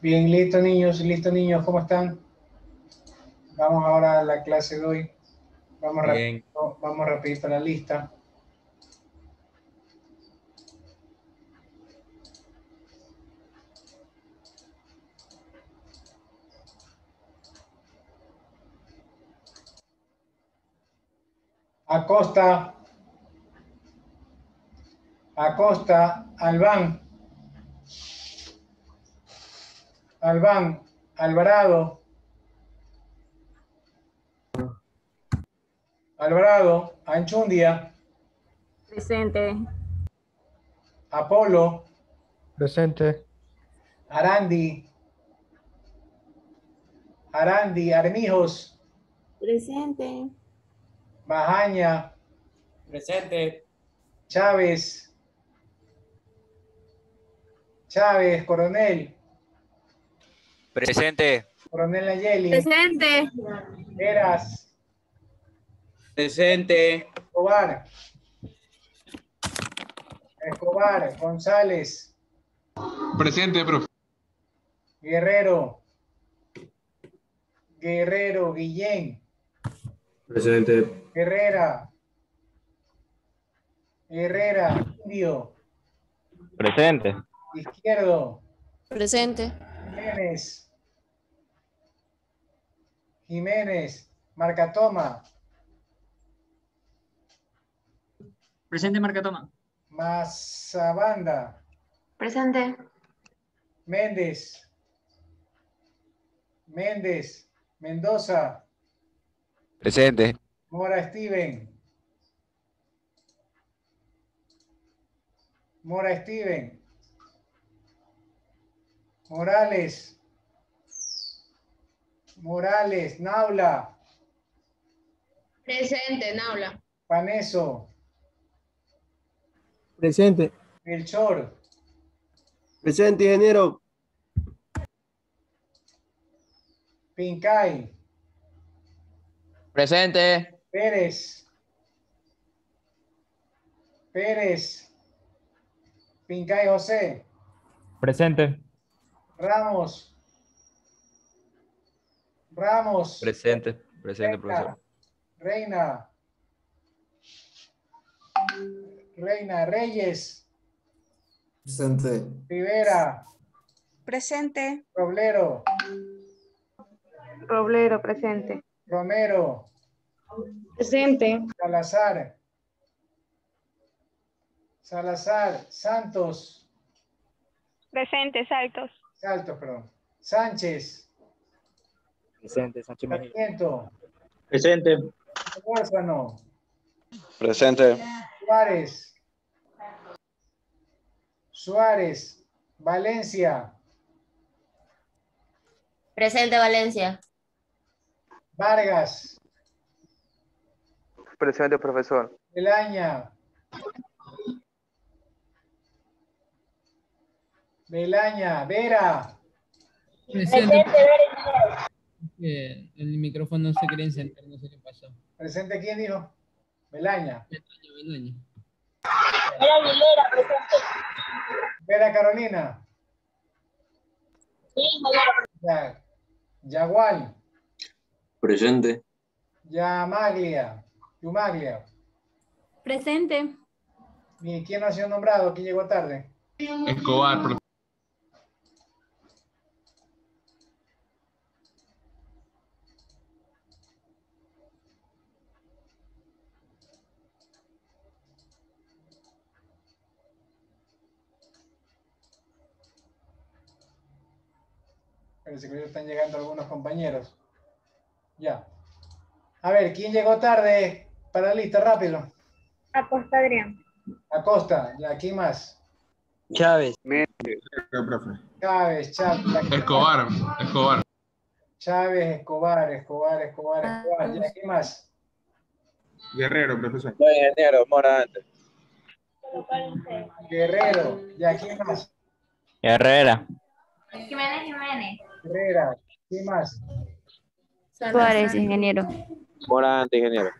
Bien, listo niños, ¿cómo están? Vamos ahora a la clase de hoy. Bien. Vamos rapidito a la lista. Acosta, Albán, Alvarado, Anchundia, Presente. Apolo, Presente. Arandi, Armijos, Presente. Majaña, Presente. Chávez, Coronel, Presente. Coronel Nayeli, Presente. Eras, Presente. Escobar, González, Presente, profe. Guerrero, Guillén, Presente. Herrera, Indio, Presente. Izquierdo, Presente. Jiménez, Marcatoma, Presente, Marcatoma. Mazabanda, Presente. Méndez, Mendoza, Presente. Mora Steven, Morales, Naula, Presente, Naula. Paneso, Presente. Melchor, Presente, ingeniero. Pincay, Presente. Pérez, Pincay José, Presente. Ramos, Presente. Presente, profesor. Reina, Reyes, Presente. Rivera, Presente. Roblero, Presente. Romero, Presente. Salazar, Santos, Presente, Saltos. Sánchez, Presente, Sánchez Mejía. Sarmiento, Presente. Huérfano, Presente. Suárez, Valencia, Presente, Valencia. Vargas, Presente, profesor. Belaña, Vera, Presente. El micrófono no se quería encender, no sé qué pasó. ¿presente quién dijo? Belaña. Belaño. Era Aguilera, presente. Vera Carolina. Sí, Ya. Yagual. Presente. Yumaglia. Presente. ¿Y quién no ha sido nombrado? ¿Quién llegó tarde? Escobar, profe. Parece que ya están llegando algunos compañeros. Ya. A ver, ¿quién llegó tarde para la lista? Rápido. Acosta Adrián. Acosta. Ya, ¿quién más? Chávez. Profe. Chávez. Escobar. Chávez, Escobar. Ya, ¿quién más? Guerrero, profesor. Ingeniero, Morante. Guerrero. Ya, ¿quién más? Herrera. Jiménez. Herrera. ¿Quién más? Suárez, ingeniero. Morante, ingeniero.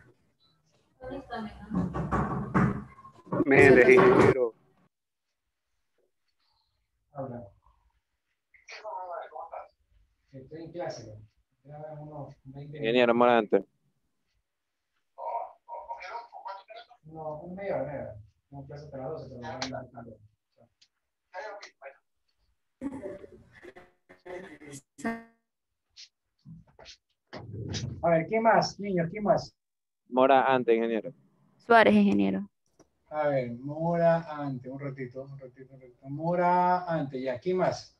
Méndez, ingeniero. Estoy en clase. Graban unos 20 Ingeniero Morante. No, un media hora. No, clase hasta las 12, pero me van a dar calor. A ver, ¿quién más, niños? ¿Quién más? Mora antes, ingeniero. Suárez, ingeniero. A ver, Mora antes, un ratito. Mora antes, ya. ¿Quién más?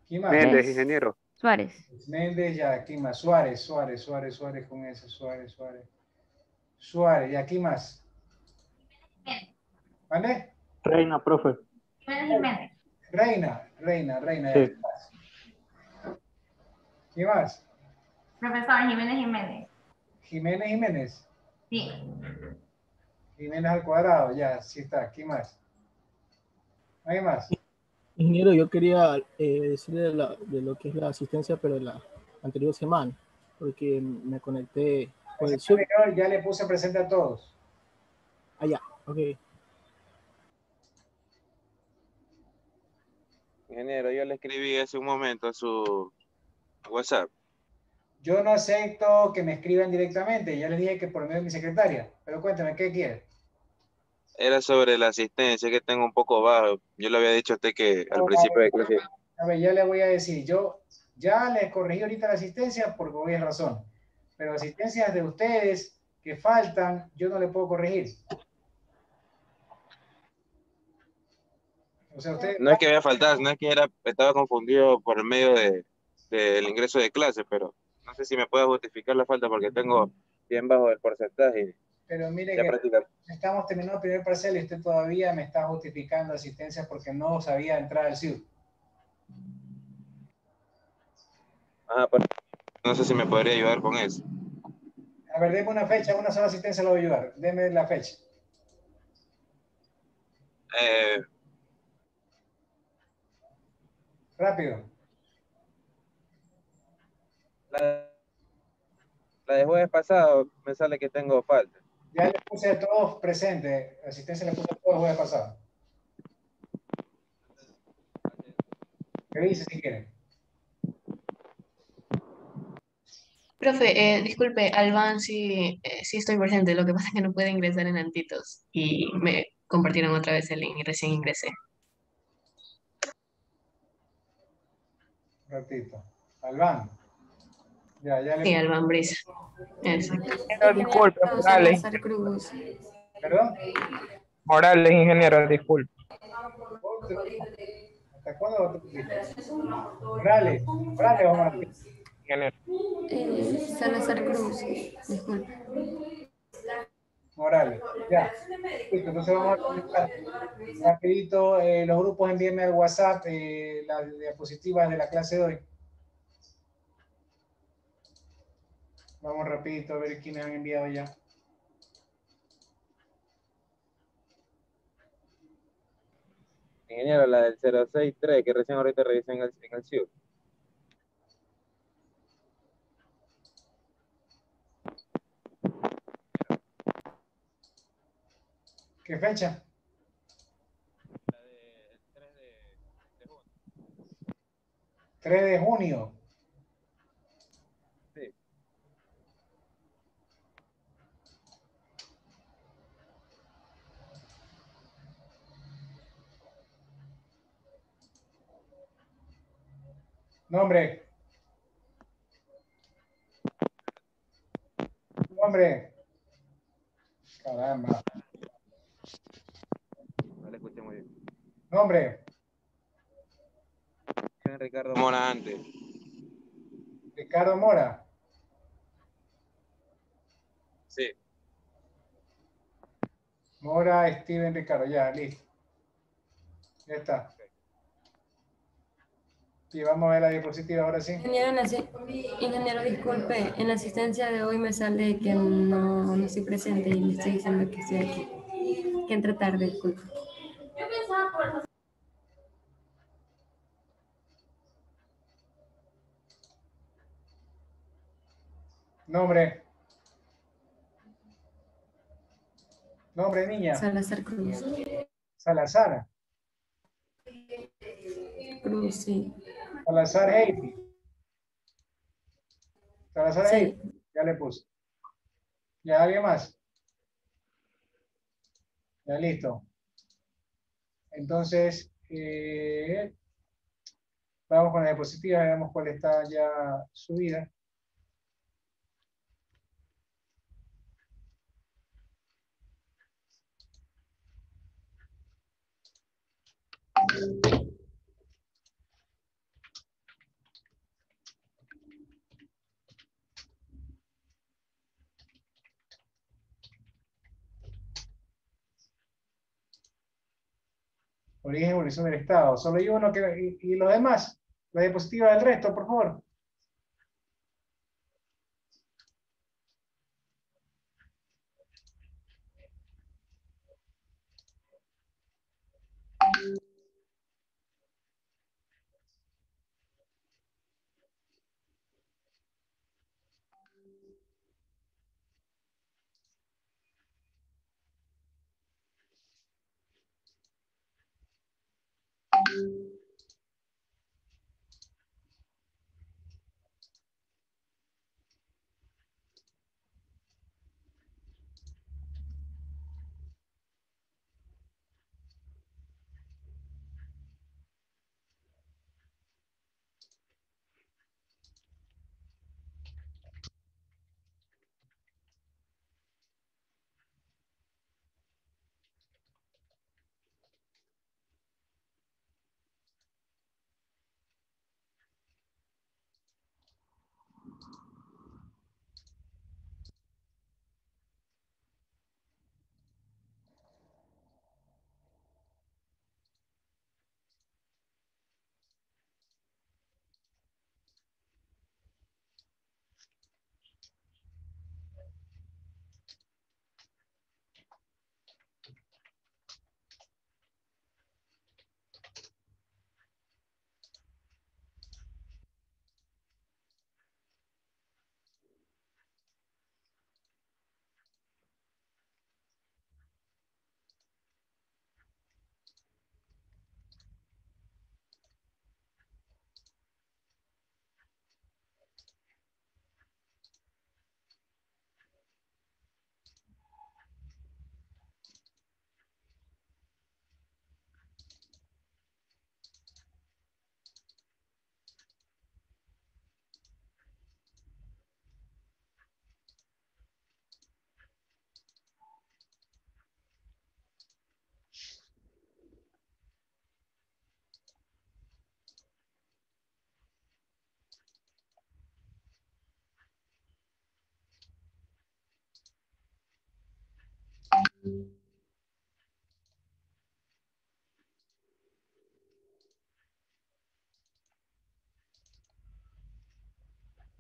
¿Quién más? Méndez, ingeniero. Suárez. Méndez, ya. ¿Quién más? Suárez con ese, Suárez. Suárez, ya. ¿Quién más? ¿Vale? Reina, profe. Reina. Ya. Sí. ¿Quién más? Profesor Jiménez. Jiménez. Sí. Jiménez al cuadrado, ya, sí está. ¿Quién más? ¿Hay más? Ingeniero, yo quería decirle de lo que es la asistencia, pero de la anterior semana, porque me conecté por el Zoom. Ya le puse presente a todos. Allá, ok. Ingeniero, yo le escribí hace un momento a su WhatsApp. Yo no acepto que me escriban directamente, ya les dije que por medio de mi secretaria, pero cuéntame, ¿qué quiere? Era sobre la asistencia que tengo un poco bajo. Yo le había dicho a usted que al principio de clase. A ver, ya le voy a decir, yo ya les corregí ahorita la asistencia porque voy a razón, pero asistencias de ustedes que faltan, yo no le puedo corregir. O sea, usted... No es que había faltado, no es que estaba confundido por el medio del ingreso de clase, pero no sé si me puede justificar la falta porque tengo bien bajo el porcentaje. Pero mire que estamos terminando el primer parcial y usted todavía me está justificando asistencia porque no sabía entrar al CIU. Pero no sé si me podría ayudar con eso. A ver, deme una fecha, una sola asistencia lo voy a ayudar. Deme la fecha. Rápido. La de jueves pasado me sale que tengo falta. Ya le puse a todos presentes. Asistencia le puse a todos el jueves pasado. Revise si quieren. Profe, disculpe, Alban sí estoy presente, lo que pasa es que no puede ingresar en Antitos y me compartieron otra vez el link y recién ingresé. Un ratito. Albán. Ya le... Sí, Alban Brisa. Exacto. Disculpe, Morales. ¿Perdón? Morales, ingeniero, disculpe. ¿Hasta cuándo? Morales o Morales. Ingeniero. Salazar Cruz, disculpe. Morales, ya. Listo, entonces vamos a comenzar. Rapidito, los grupos envíenme al WhatsApp las diapositivas de la clase de hoy. Vamos rapidito a ver quiénes han enviado ya. Ingeniero, la del 063 que recién ahorita revisé en el CIU. ¿Qué fecha? La del 3 de junio. 3 de junio. Sí. Nombre. Caramba. No le escuché muy bien. Nombre. Ricardo Mora antes. Ricardo Mora. Sí. Mora, Steven, Ricardo. Ya, listo. Ya está. Sí, vamos a ver la diapositiva ahora sí. Ingeniero, disculpe, en la asistencia de hoy me sale que no estoy presente y le estoy diciendo que estoy aquí. Que entre tarde, disculpe. Yo pensaba por... Nombre. Nombre, niña. Salazar Cruz. Salazar. Cruz, sí. Salazar Heidi. Salazar Sí. Heidi. Ya le puse. ¿Ya alguien más? Ya listo. Entonces, vamos con la diapositiva, veamos cuál está ya subida. Origen y evolución del Estado. Solo hay uno y los demás. La diapositiva del resto, por favor.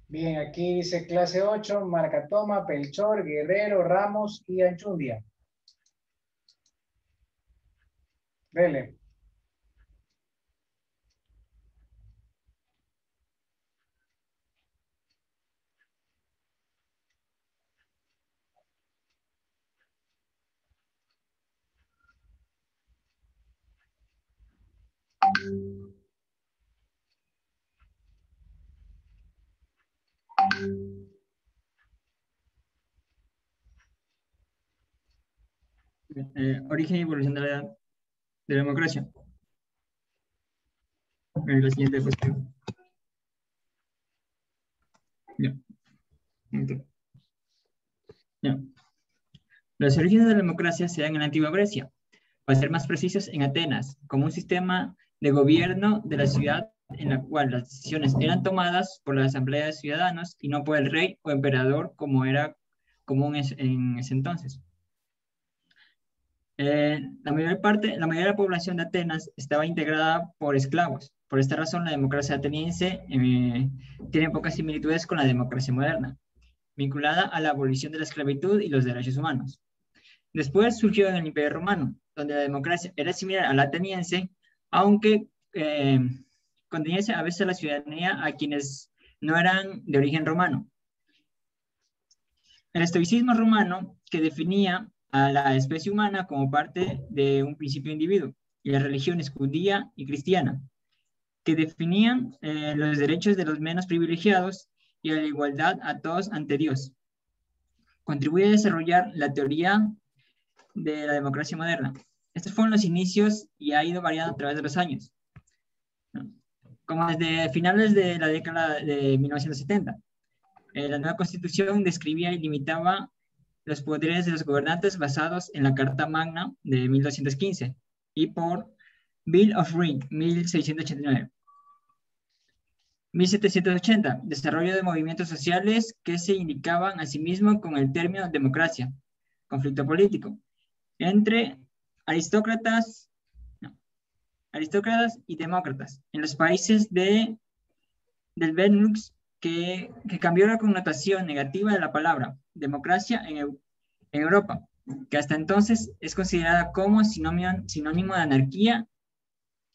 Bien, aquí dice clase 8, Marcatoma, Pelchor, Guerrero, Ramos y Anchundia. Dele. Origen y evolución de la democracia. La siguiente diapositiva. Ya. Ya. Los orígenes de la democracia se dan en la antigua Grecia, para ser más precisos en Atenas, como un sistema de gobierno de la ciudad en la cual las decisiones eran tomadas por la asamblea de ciudadanos y no por el rey o emperador como era común en ese entonces. La mayoría de la población de Atenas estaba integrada por esclavos. Por esta razón, la democracia ateniense tiene pocas similitudes con la democracia moderna, vinculada a la abolición de la esclavitud y los derechos humanos. Después surgió en el Imperio Romano, donde la democracia era similar a la ateniense, aunque contenía a veces la ciudadanía a quienes no eran de origen romano. El estoicismo romano, que definía a la especie humana como parte de un principio individuo, y las religiones judía y cristiana. que definían los derechos de los menos privilegiados y la igualdad a todos ante Dios. Contribuye a desarrollar la teoría de la democracia moderna. Estos fueron los inicios y ha ido variando a través de los años, ¿no? Como desde finales de la década de 1970. La nueva Constitución describía y limitaba los poderes de los gobernantes basados en la Carta Magna de 1215 y por Bill of Rights, 1689. 1780, desarrollo de movimientos sociales que se indicaban a sí mismos con el término democracia, conflicto político, entre aristócratas y demócratas en los países del Benelux, que cambió la connotación negativa de la palabra democracia en Europa, que hasta entonces es considerada como sinónimo de anarquía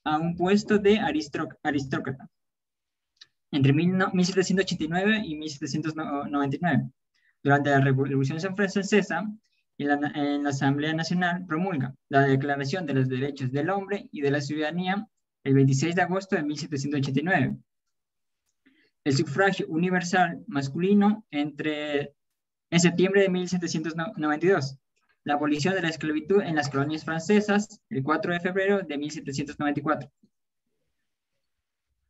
a un puesto de aristócrata. Entre 1789 y 1799, durante la Revolución Francesa, en la Asamblea Nacional promulga la Declaración de los Derechos del Hombre y de la Ciudadanía el 26 de agosto de 1789. El sufragio universal masculino en septiembre de 1792. La abolición de la esclavitud en las colonias francesas el 4 de febrero de 1794.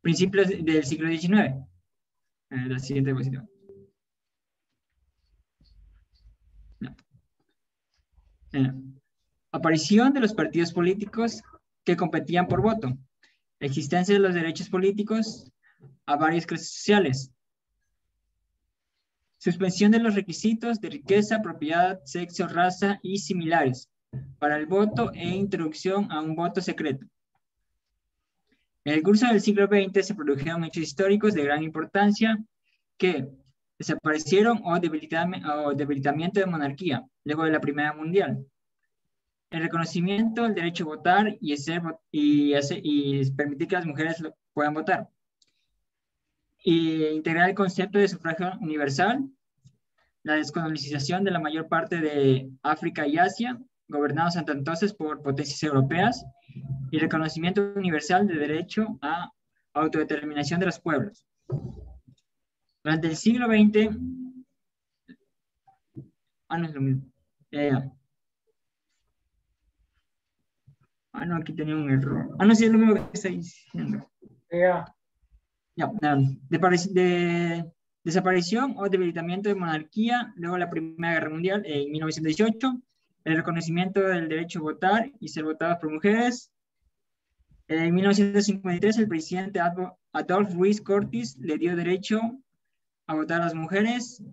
Principios del siglo XIX. La siguiente diapositiva. Aparición de los partidos políticos que competían por voto. Existencia de los derechos políticos a varias clases sociales. Suspensión de los requisitos de riqueza, propiedad, sexo, raza y similares para el voto e introducción a un voto secreto. En el curso del siglo XX se produjeron hechos históricos de gran importancia que desaparecieron o debilitamiento de monarquía luego de la Primera Mundial. El reconocimiento del derecho a votar y permitir que las mujeres puedan votar. Y integrar el concepto de sufragio universal, la descolonización de la mayor parte de África y Asia, gobernados hasta entonces por potencias europeas, y reconocimiento universal del derecho a autodeterminación de los pueblos. Durante el siglo XX, no es lo mismo. No, aquí tenía un error. No, sí es lo mismo que está diciendo. Desaparición o debilitamiento de monarquía luego de la Primera Guerra Mundial en 1918, el reconocimiento del derecho a votar y ser votados por mujeres. En 1953 el presidente Adolphe Ruiz Cortés le dio derecho a votar a las mujeres.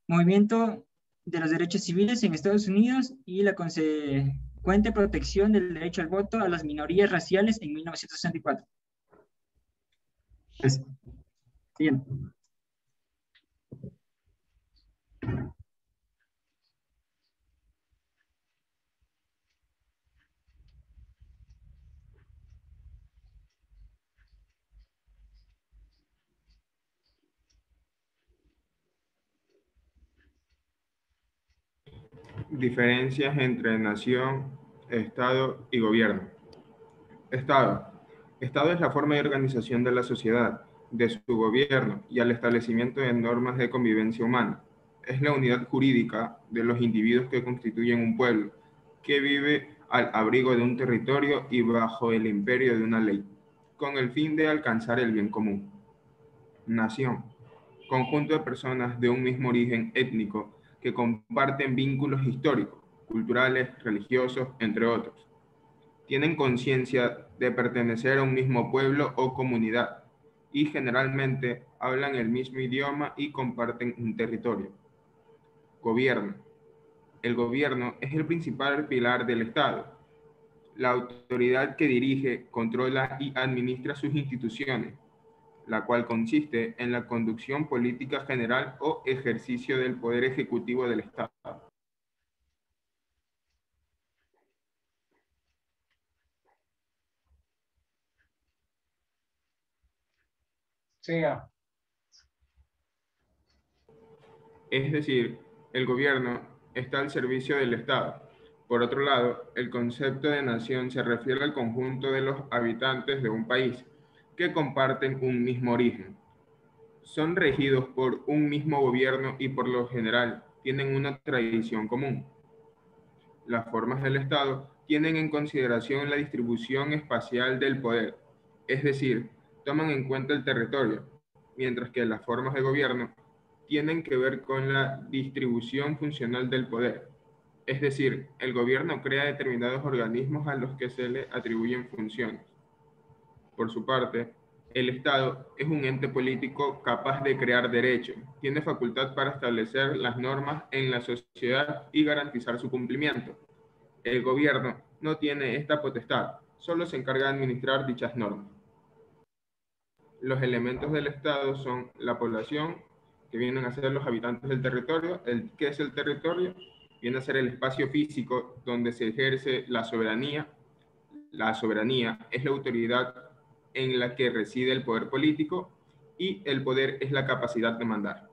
Movimiento de los derechos civiles en Estados Unidos y la consecuente protección del derecho al voto a las minorías raciales en 1964. Siguiente. Diferencias entre nación, Estado y gobierno. Estado. Estado es la forma de organización de la sociedad, de su gobierno y al establecimiento de normas de convivencia humana. Es la unidad jurídica de los individuos que constituyen un pueblo, que vive al abrigo de un territorio y bajo el imperio de una ley, con el fin de alcanzar el bien común. Nación. Conjunto de personas de un mismo origen étnico que comparten vínculos históricos, culturales, religiosos, entre otros. Tienen conciencia de pertenecer a un mismo pueblo o comunidad y generalmente hablan el mismo idioma y comparten un territorio. Gobierno. El gobierno es el principal pilar del Estado, la autoridad que dirige, controla y administra sus instituciones, la cual consiste en la conducción política general o ejercicio del poder ejecutivo del Estado. Siga. Es decir, el gobierno está al servicio del Estado, Por otro lado, el concepto de nación se refiere al conjunto de los habitantes de un país que comparten un mismo origen. Son regidos por un mismo gobierno y por lo general tienen una tradición común. Las formas del Estado tienen en consideración la distribución espacial del poder, es decir, toman en cuenta el territorio, mientras que las formas de gobierno tienen que ver con la distribución funcional del poder, es decir, el gobierno crea determinados organismos a los que se le atribuyen funciones. Por su parte, el Estado es un ente político capaz de crear derecho, tiene facultad para establecer las normas en la sociedad y garantizar su cumplimiento. El gobierno no tiene esta potestad, solo se encarga de administrar dichas normas. Los elementos del Estado son la población, que vienen a ser los habitantes del territorio. ¿Qué es el territorio? Viene a ser el espacio físico donde se ejerce la soberanía. La soberanía es la autoridad en la que reside el poder político y el poder es la capacidad de mandar.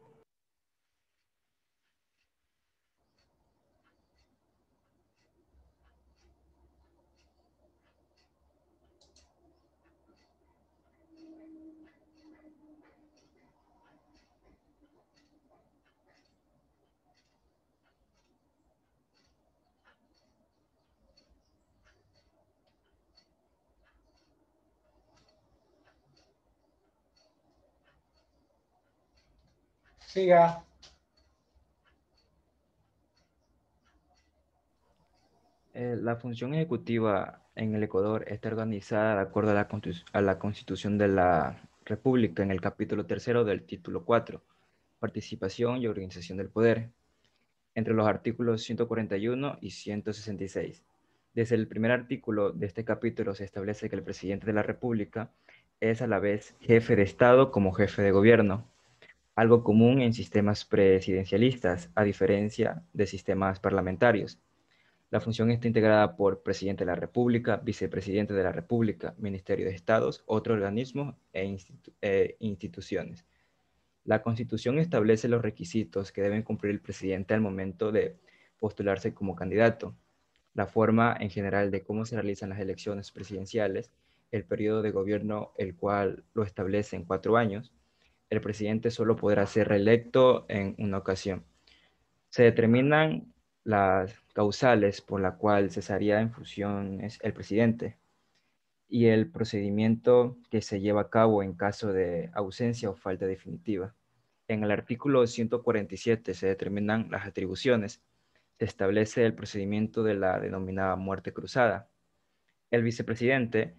Siga. La función ejecutiva en el Ecuador está organizada de acuerdo a la Constitución de la República en el capítulo 3 del título 4, Participación y Organización del Poder, entre los artículos 141 y 166. Desde el primer artículo de este capítulo se establece que el presidente de la República es a la vez jefe de Estado como jefe de gobierno, algo común en sistemas presidencialistas, a diferencia de sistemas parlamentarios. La función está integrada por Presidente de la República, Vicepresidente de la República, Ministerio de Estados, otros organismos e instituciones. La Constitución establece los requisitos que deben cumplir el presidente al momento de postularse como candidato, la forma en general de cómo se realizan las elecciones presidenciales, el periodo de gobierno el cual lo establece en 4 años. El presidente solo podrá ser reelecto en una ocasión. Se determinan las causales por la cual cesaría en funciones el presidente y el procedimiento que se lleva a cabo en caso de ausencia o falta definitiva. En el artículo 147 se determinan las atribuciones. Se establece el procedimiento de la denominada muerte cruzada. El vicepresidente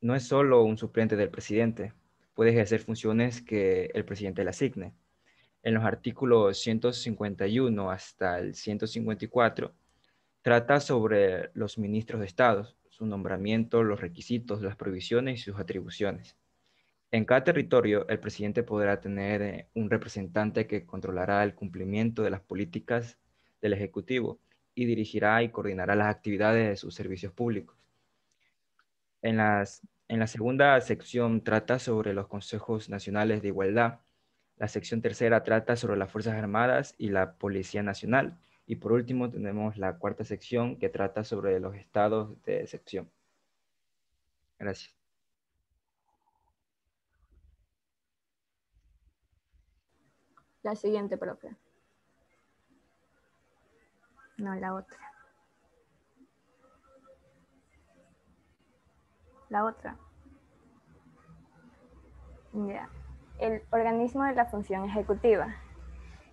no es solo un suplente del presidente, puede ejercer funciones que el presidente le asigne. En los artículos 151 hasta el 154, trata sobre los ministros de Estado, su nombramiento, los requisitos, las provisiones y sus atribuciones. En cada territorio, el presidente podrá tener un representante que controlará el cumplimiento de las políticas del Ejecutivo y dirigirá y coordinará las actividades de sus servicios públicos. En la segunda sección trata sobre los consejos nacionales de igualdad. La sección tercera trata sobre las Fuerzas Armadas y la Policía Nacional. Y por último tenemos la cuarta sección que trata sobre los estados de excepción. Gracias. La siguiente, profe. No, la otra. La otra. Ya. El organismo de la función ejecutiva.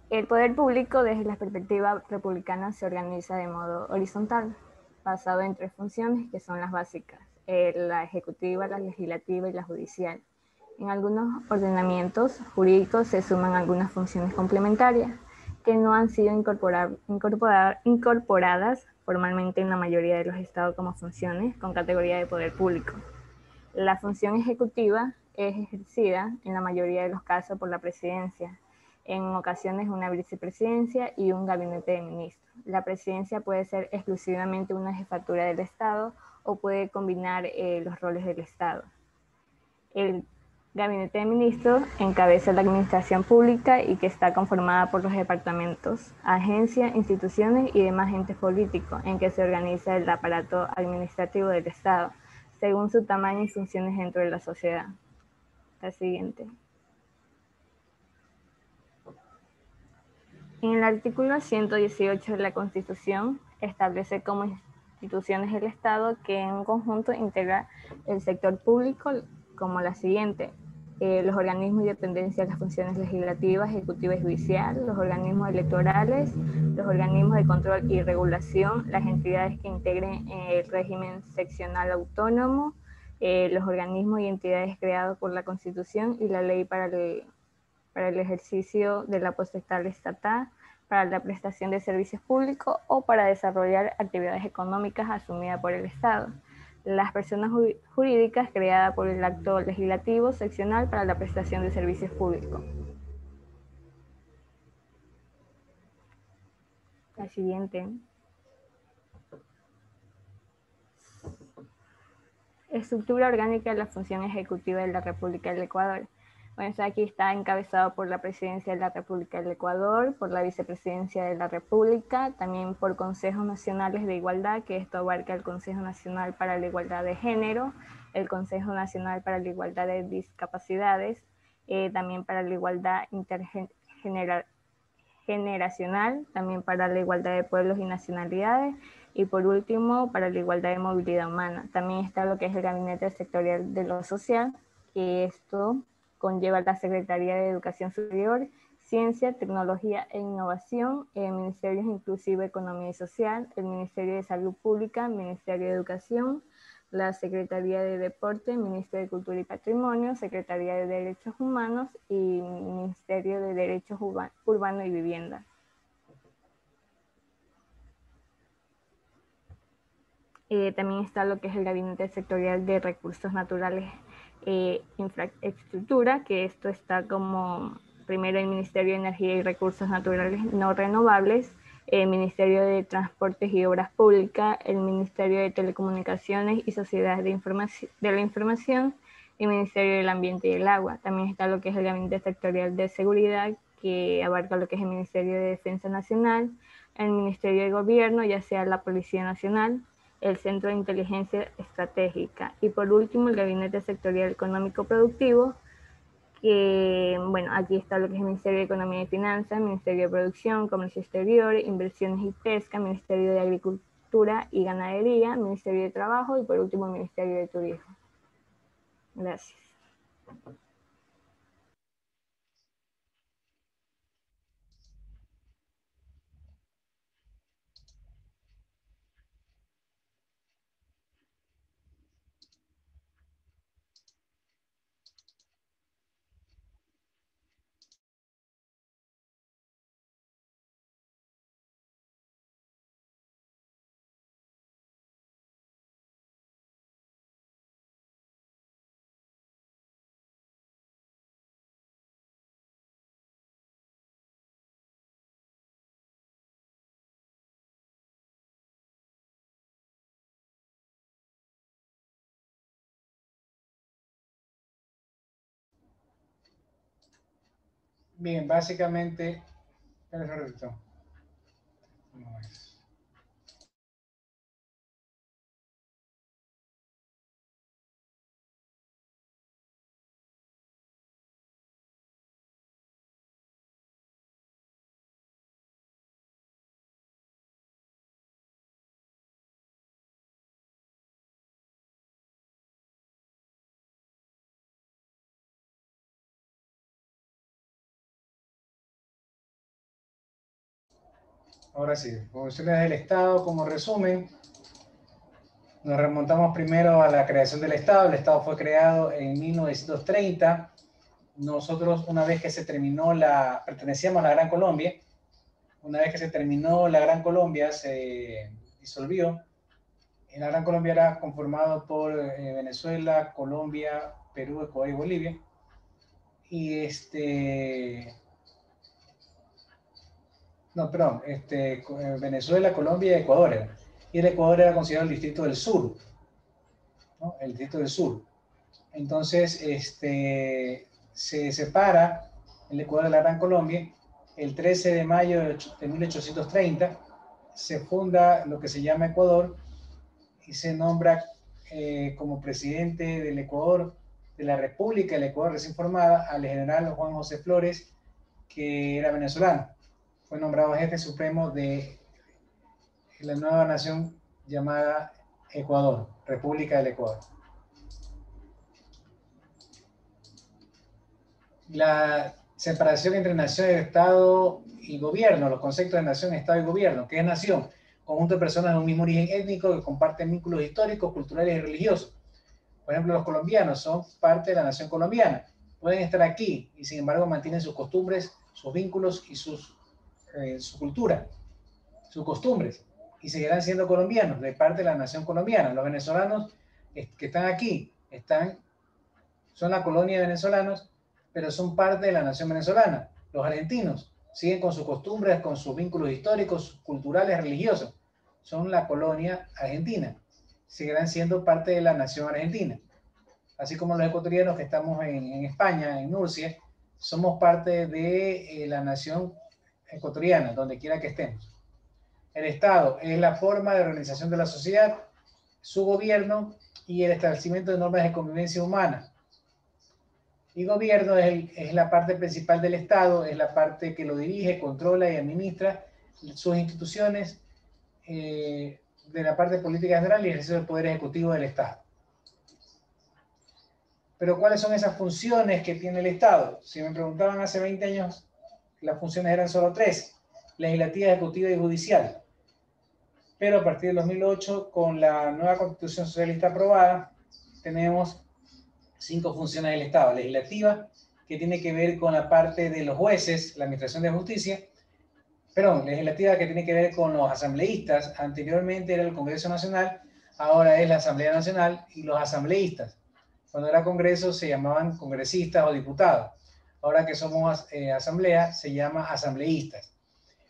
El poder público desde la perspectiva republicana se organiza de modo horizontal, basado en 3 funciones que son las básicas, la ejecutiva, la legislativa y la judicial. En algunos ordenamientos jurídicos se suman algunas funciones complementarias que no han sido incorporadas formalmente en la mayoría de los estados como funciones con categoría de poder público. La función ejecutiva es ejercida en la mayoría de los casos por la presidencia, en ocasiones una vicepresidencia y un gabinete de ministros. La presidencia puede ser exclusivamente una jefatura del Estado o puede combinar los roles del Estado. Gabinete de Ministros encabeza la administración pública y que está conformada por los departamentos, agencias, instituciones y demás entes políticos en que se organiza el aparato administrativo del Estado, según su tamaño y funciones dentro de la sociedad. La siguiente. En el artículo 118 de la Constitución establece como instituciones del Estado que en un conjunto integra el sector público como la siguiente: los organismos y dependencias, las funciones legislativas, ejecutiva y judicial, los organismos electorales, los organismos de control y regulación, las entidades que integren el régimen seccional autónomo, los organismos y entidades creados por la Constitución y la ley para el ejercicio de la potestad estatal, para la prestación de servicios públicos o para desarrollar actividades económicas asumidas por el Estado. Las personas jurídicas creadas por el acto legislativo seccional para la prestación de servicios públicos. La siguiente. Estructura orgánica de la función ejecutiva de la República del Ecuador. Bueno, aquí está encabezado por la Presidencia de la República del Ecuador, por la Vicepresidencia de la República, también por Consejos Nacionales de Igualdad, que esto abarca el Consejo Nacional para la Igualdad de Género, el Consejo Nacional para la Igualdad de Discapacidades, también para la Igualdad Intergeneracional, también para la Igualdad de Pueblos y Nacionalidades, y por último, para la Igualdad de Movilidad Humana. También está lo que es el Gabinete Sectorial de lo Social, que esto conlleva la Secretaría de Educación Superior, Ciencia, Tecnología e Innovación, el Ministerio Inclusivo, Economía y Social, el Ministerio de Salud Pública, Ministerio de Educación, la Secretaría de Deporte, Ministerio de Cultura y Patrimonio, Secretaría de Derechos Humanos y Ministerio de Derechos Urbanos y Vivienda. También está lo que es el Gabinete Sectorial de Recursos Naturales Infraestructura, que esto está como primero el Ministerio de Energía y Recursos Naturales No Renovables, el Ministerio de Transportes y Obras Públicas, el Ministerio de Telecomunicaciones y Sociedades de la Información, y el Ministerio del Ambiente y el Agua. También está lo que es el Gabinete Sectorial de Seguridad, que abarca lo que es el Ministerio de Defensa Nacional, el Ministerio de Gobierno, ya sea la Policía Nacional, el Centro de Inteligencia Estratégica, y por último el Gabinete Sectorial Económico Productivo, que, bueno, aquí está lo que es el Ministerio de Economía y Finanzas, Ministerio de Producción, Comercio Exterior, Inversiones y Pesca, Ministerio de Agricultura y Ganadería, Ministerio de Trabajo y por último el Ministerio de Turismo. Gracias. Bien, básicamente, ahora sí, funciones del Estado como resumen. Nos remontamos primero a la creación del Estado. El Estado fue creado en 1930. Nosotros, una vez que se terminó pertenecíamos a la Gran Colombia. Una vez que se terminó la Gran Colombia, se disolvió. En la Gran Colombia era conformado por Venezuela, Colombia, Perú, Ecuador y Bolivia. Y Venezuela, Colombia y Ecuador. Y el Ecuador era considerado el distrito del sur, ¿no? El distrito del sur. Entonces, se separa el Ecuador de la Gran Colombia. El 13 de mayo de 1830 se funda lo que se llama Ecuador y se nombra como presidente del Ecuador, de la República del Ecuador recién formada, al general Juan José Flores, que era venezolano. Fue nombrado jefe supremo de la nueva nación llamada Ecuador, República del Ecuador. La separación entre nación, Estado y gobierno, los conceptos de nación, Estado y gobierno. ¿Qué es nación? Conjunto de personas de un mismo origen étnico que comparten vínculos históricos, culturales y religiosos. Por ejemplo, los colombianos son parte de la nación colombiana. Pueden estar aquí y sin embargo mantienen sus costumbres, sus vínculos y su cultura, sus costumbres. Y seguirán siendo colombianos, de parte de la nación colombiana. Los venezolanos que están aquí son la colonia de venezolanos, pero son parte de la nación venezolana. Los argentinos siguen con sus costumbres, con sus vínculos históricos, culturales, religiosos. Son la colonia argentina. Seguirán siendo parte de la nación argentina. Así como los ecuatorianos que estamos en España, en Murcia, somos parte de la nación ecuatoriana, donde quiera que estemos. El Estado es la forma de organización de la sociedad, su gobierno y el establecimiento de normas de convivencia humana. Y gobierno es la parte principal del Estado, es la parte que lo dirige, controla y administra sus instituciones de la parte política general y ejerce el poder ejecutivo del Estado. Pero ¿cuáles son esas funciones que tiene el Estado? Si me preguntaban hace 20 años, las funciones eran solo 3, legislativa, ejecutiva y judicial. Pero a partir del 2008, con la nueva Constitución Socialista aprobada, tenemos 5 funciones del Estado. Legislativa, que tiene que ver con la parte de los jueces, la administración de justicia. Perdón, legislativa que tiene que ver con los asambleístas. Anteriormente era el Congreso Nacional, ahora es la Asamblea Nacional y los asambleístas. Cuando era Congreso se llamaban congresistas o diputados. Ahora que somos asamblea, se llama asambleístas.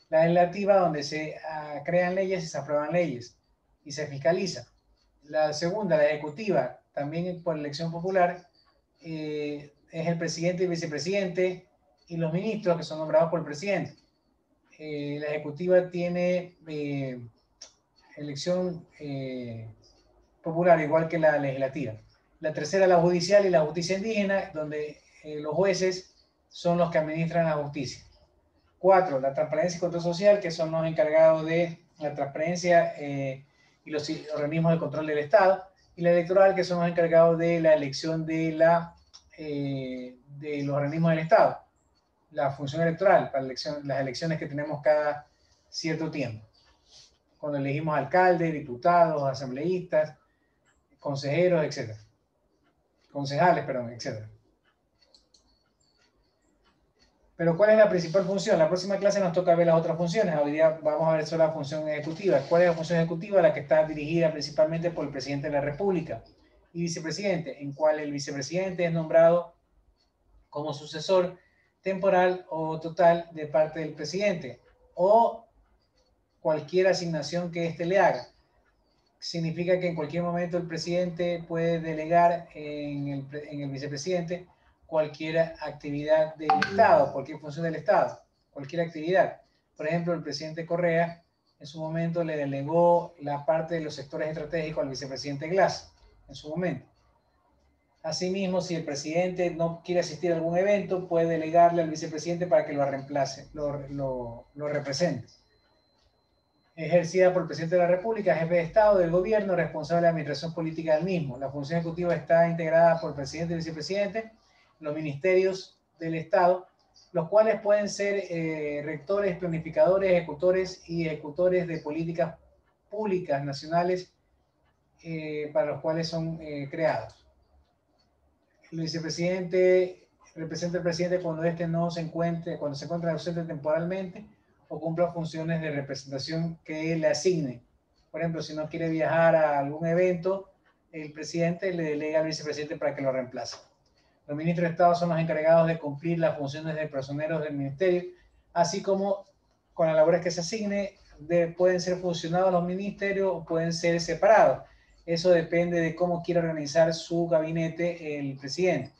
La legislativa, donde se crean leyes y se aprueban leyes y se fiscaliza. La segunda, la ejecutiva, también por elección popular, es el presidente y vicepresidente y los ministros que son nombrados por el presidente. La ejecutiva tiene elección popular, igual que la legislativa. La tercera, la judicial y la justicia indígena, donde los jueces son los que administran la justicia. 4, la transparencia y control social, que son los encargados de la transparencia y los organismos de control del Estado. Y la electoral, que son los encargados de la elección de los organismos del Estado. La función electoral, para las elecciones que tenemos cada cierto tiempo. Cuando elegimos alcaldes, diputados, asambleístas, consejeros, etc. Concejales, perdón, etc. Pero ¿cuál es la principal función? La próxima clase nos toca ver las otras funciones. Hoy día vamos a ver solo la función ejecutiva. ¿Cuál es la función ejecutiva? La que está dirigida principalmente por el presidente de la República y vicepresidente, en cual el vicepresidente es nombrado como sucesor temporal o total de parte del presidente o cualquier asignación que éste le haga. Significa que en cualquier momento el presidente puede delegar en el vicepresidente cualquier actividad del Estado, cualquier función del Estado, cualquier actividad. Por ejemplo, el presidente Correa en su momento le delegó la parte de los sectores estratégicos al vicepresidente Glass, en su momento. Asimismo, si el presidente no quiere asistir a algún evento, puede delegarle al vicepresidente para que lo reemplace, lo represente. Ejercida por el presidente de la República, jefe de Estado del gobierno, responsable de la administración política del mismo. La función ejecutiva está integrada por el presidente y vicepresidente, los ministerios del Estado, los cuales pueden ser rectores, planificadores, ejecutores y ejecutores de políticas públicas nacionales para los cuales son creados. El vicepresidente representa al presidente cuando éste no se encuentre, cuando se encuentra ausente temporalmente o cumpla funciones de representación que él le asigne. Por ejemplo, si no quiere viajar a algún evento, el presidente le delega al vicepresidente para que lo reemplace. Los ministros de Estado son los encargados de cumplir las funciones de personeros del ministerio, así como con las labores que se asigne, pueden ser fusionados los ministerios o pueden ser separados. Eso depende de cómo quiera organizar su gabinete el presidente.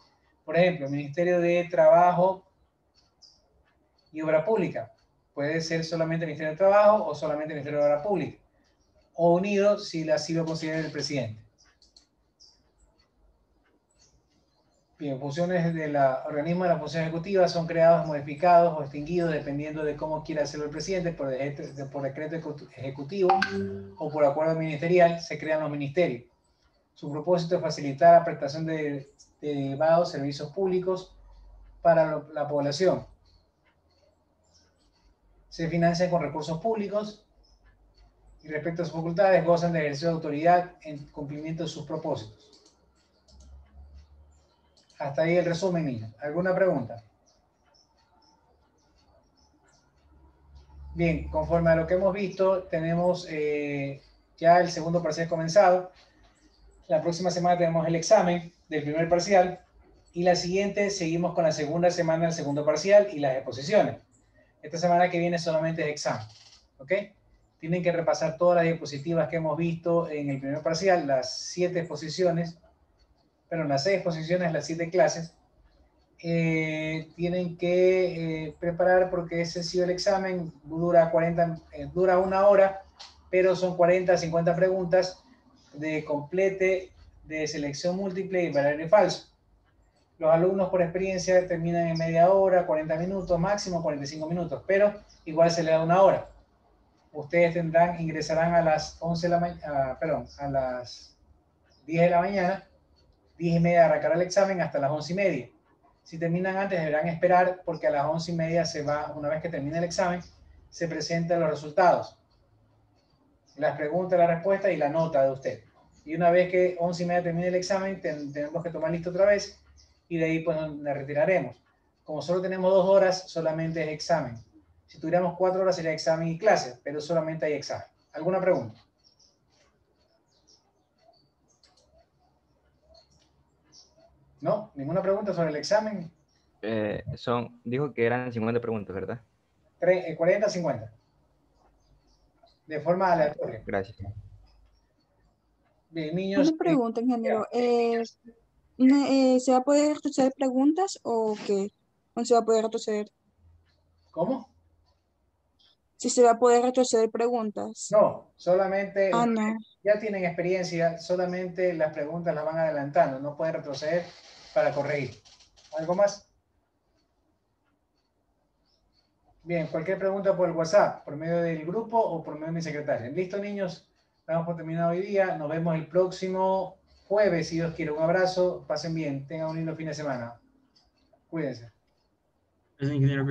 Por ejemplo, el Ministerio de Trabajo y Obra Pública. Puede ser solamente el Ministerio de Trabajo o solamente el Ministerio de Obra Pública. O unido si así lo considera el presidente. Bien, funciones del organismo de la función ejecutiva son creados, modificados o extinguidos dependiendo de cómo quiera hacerlo el presidente por decreto ejecutivo o por acuerdo ministerial. Se crean los ministerios. Su propósito es facilitar la prestación de elevados servicios públicos para la población. Se financian con recursos públicos y respecto a sus facultades gozan de ejercicio de autoridad en cumplimiento de sus propósitos. Hasta ahí el resumen, niños. ¿Alguna pregunta? Bien, conforme a lo que hemos visto, tenemos ya el segundo parcial comenzado. La próxima semana tenemos el examen del primer parcial y la siguiente seguimos con la segunda semana del segundo parcial y las exposiciones. Esta semana que viene solamente es examen, ¿ok? Tienen que repasar todas las diapositivas que hemos visto en el primer parcial, las 7 exposiciones, pero las 6 exposiciones, las 7 clases. Tienen que preparar porque ese sí el examen dura 1 hora, pero son 40 a 50 preguntas de complete, de selección múltiple y verdadero y falso. Los alumnos por experiencia terminan en media hora, 40 minutos, máximo 45 minutos, pero igual se le da 1 hora. Ustedes ingresarán a las 11 de la mañana, a las 10 de la mañana, 10:30 arrancará el examen hasta las 11:30. Si terminan antes deberán esperar porque a las 11:30 se va, una vez que termine el examen, se presentan los resultados. Las preguntas, la respuesta y la nota de usted. Y una vez que 11:30 termine el examen, tenemos que tomar listo otra vez y de ahí pues nos retiraremos. Como solo tenemos 2 horas, solamente es examen. Si tuviéramos 4 horas sería examen y clase, pero solamente hay examen. ¿Alguna pregunta? ¿No? ¿Ninguna pregunta sobre el examen? Dijo que eran 50 preguntas, ¿verdad? 40 a 50. De forma aleatoria. Gracias. Bien, niños. Una pregunta, ingeniero. ¿Se va a poder retroceder preguntas o qué? ¿No se va a poder retroceder? ¿Cómo? Si se va a poder retroceder preguntas. No, solamente no. Ya tienen experiencia, solamente las preguntas las van adelantando, no pueden retroceder para corregir. ¿Algo más? Bien, cualquier pregunta por el WhatsApp, por medio del grupo o por medio de mi secretaria. ¿Listo, niños? Damos por terminado hoy día. Nos vemos el próximo jueves, si Dios quiere. Un abrazo, pasen bien, tengan un lindo fin de semana. Cuídense. Gracias, ingeniero.